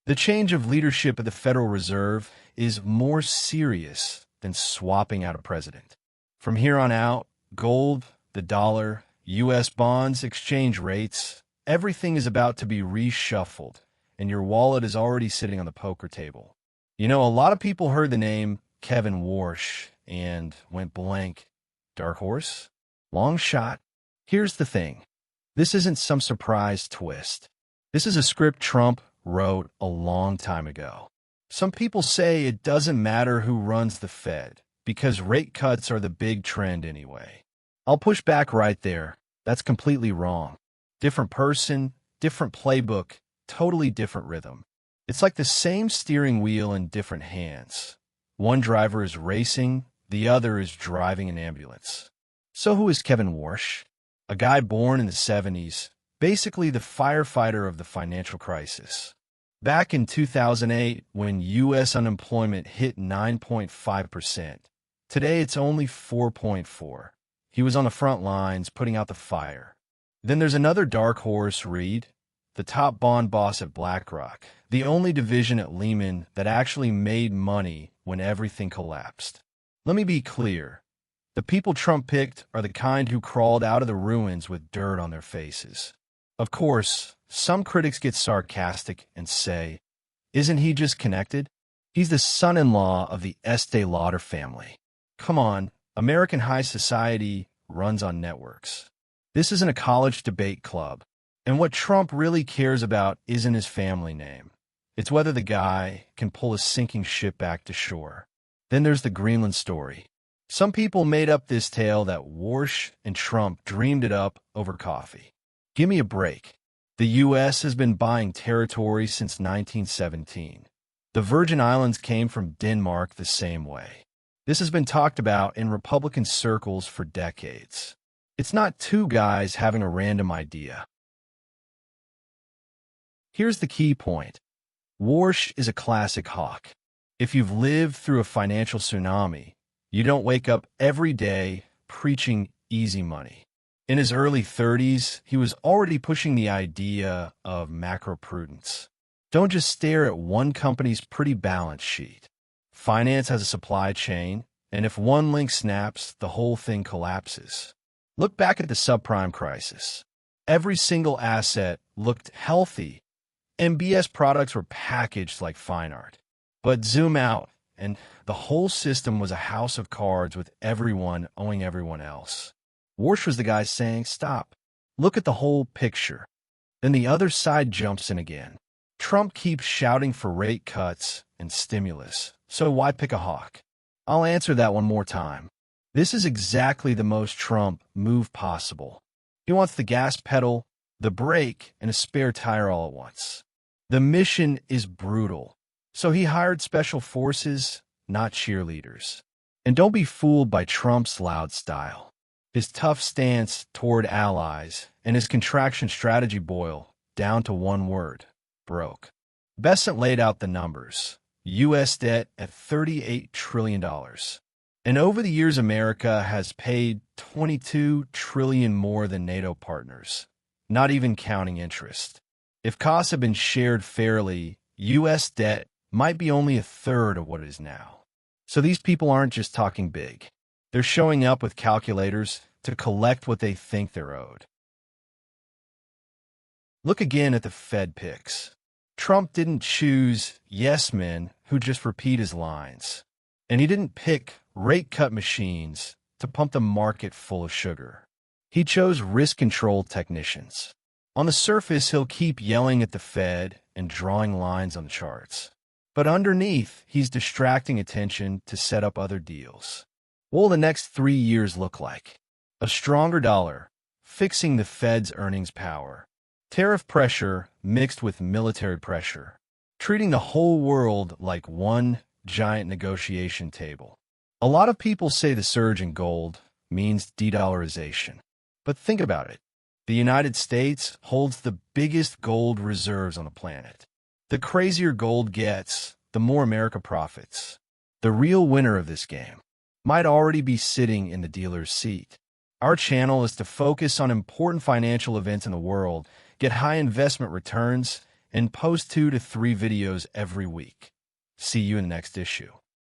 The change of leadership at the Federal Reserve is more serious than swapping out a president. From here on out, gold, the dollar, U.S. bonds, exchange rates, everything is about to be reshuffled, and your wallet is already sitting on the poker table. You know, a lot of people heard the name Kevin Warsh and went blank. Dark horse? Long shot? Here's the thing. This isn't some surprise twist. This is a script Trump wrote a long time ago. Some people say it doesn't matter who runs the Fed because rate cuts are the big trend anyway. I'll push back right there. That's completely wrong. Different person, different playbook, totally different rhythm. It's like the same steering wheel in different hands. One driver is racing, the other is driving an ambulance. So who is Kevin Warsh? A guy born in the 70s, basically the firefighter of the financial crisis. Back in 2008, when U.S. unemployment hit 9.5%, today it's only 4.4%. He was on the front lines putting out the fire. Then there's another dark horse, Reid, the top bond boss at BlackRock, the only division at Lehman that actually made money when everything collapsed. Let me be clear. The people Trump picked are the kind who crawled out of the ruins with dirt on their faces. Of course, some critics get sarcastic and say, isn't he just connected? He's the son-in-law of the Estee Lauder family. Come on, American high society runs on networks. This isn't a college debate club. And what Trump really cares about isn't his family name. It's whether the guy can pull a sinking ship back to shore. Then there's the Greenland story. Some people made up this tale that Warsh and Trump dreamed it up over coffee. Give me a break. The U.S. has been buying territory since 1917. The Virgin Islands came from Denmark the same way. This has been talked about in Republican circles for decades. It's not two guys having a random idea. Here's the key point. Warsh is a classic hawk. If you've lived through a financial tsunami, you don't wake up every day preaching easy money. In his early 30s, he was already pushing the idea of macroprudence. Don't just stare at one company's pretty balance sheet. Finance has a supply chain, and if one link snaps, the whole thing collapses. Look back at the subprime crisis. Every single asset looked healthy. MBS products were packaged like fine art. But zoom out, and the whole system was a house of cards with everyone owing everyone else. Warsh was the guy saying, stop, look at the whole picture. Then the other side jumps in again. Trump keeps shouting for rate cuts and stimulus, so why pick a hawk? I'll answer that one more time. This is exactly the most Trump move possible. He wants the gas pedal, the brake, and a spare tire all at once. The mission is brutal. So he hired special forces, not cheerleaders. And don't be fooled by Trump's loud style. His tough stance toward allies and his contraction strategy boil down to one word: broke. Bessent laid out the numbers. U.S. debt at $38 trillion. And over the years, America has paid $22 trillion more than NATO partners, not even counting interest. If costs have been shared fairly, U.S. debt might be only a third of what it is now. So these people aren't just talking big. They're showing up with calculators to collect what they think they're owed. Look again at the Fed picks. Trump didn't choose yes men who just repeat his lines. And he didn't pick rate cut machines to pump the market full of sugar. He chose risk control technicians. On the surface, he'll keep yelling at the Fed and drawing lines on the charts. But underneath, he's distracting attention to set up other deals. What will the next 3 years look like? A stronger dollar, fixing the Fed's earnings power. Tariff pressure mixed with military pressure. Treating the whole world like one giant negotiation table. A lot of people say the surge in gold means de-dollarization. But think about it. The United States holds the biggest gold reserves on the planet. The crazier gold gets, the more America profits. The real winner of this game might already be sitting in the dealer's seat. Our channel is to focus on important financial events in the world, get high investment returns, and post 2 to 3 videos every week. See you in the next issue.